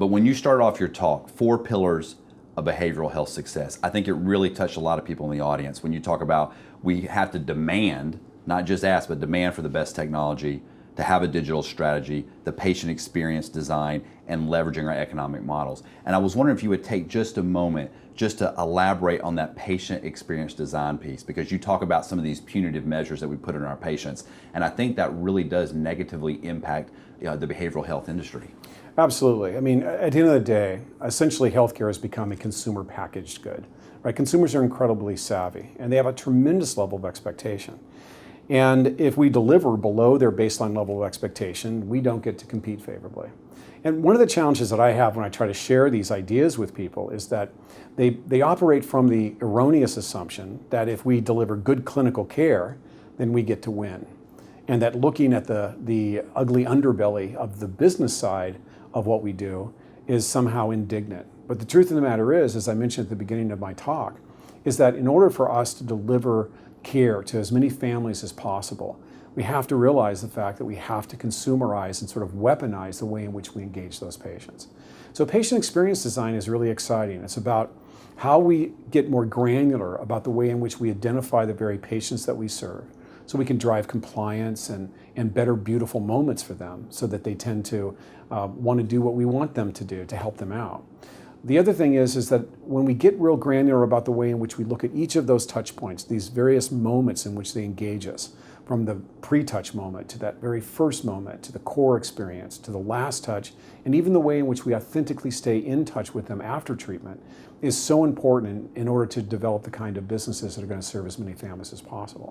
But when you started off your talk, 4 pillars of behavioral health success, I think it really touched a lot of people in the audience when you talk about we have to demand, not just ask, but demand for the best technology, to have a digital strategy, the patient experience design, and leveraging our economic models. And I was wondering if you would take just a moment just to elaborate on that patient experience design piece, because you talk about some of these punitive measures that we put in our patients, and I think that really does negatively impact the behavioral health industry. Absolutely. I mean, at the end of the day, essentially healthcare has become a consumer packaged good, right? Consumers are incredibly savvy, and they have a tremendous level of expectation. And if we deliver below their baseline level of expectation, we don't get to compete favorably. And one of the challenges that I have when I try to share these ideas with people is that they operate from the erroneous assumption that if we deliver good clinical care, then we get to win. And that looking at the ugly underbelly of the business side of what we do is somehow indignant. But the truth of the matter is, as I mentioned at the beginning of my talk, is that in order for us to deliver care to as many families as possible, we have to realize the fact that we have to consumerize and sort of weaponize the way in which we engage those patients. So patient experience design is really exciting. It's about how we get more granular about the way in which we identify the very patients that we serve, so we can drive compliance and better, beautiful moments for them so that they tend to want to do what we want them to do to help them out. The other thing is that when we get real granular about the way in which we look at each of those touch points, these various moments in which they engage us, from the pre-touch moment to that very first moment, to the core experience, to the last touch, and even the way in which we authentically stay in touch with them after treatment, is so important in order to develop the kind of businesses that are going to serve as many families as possible.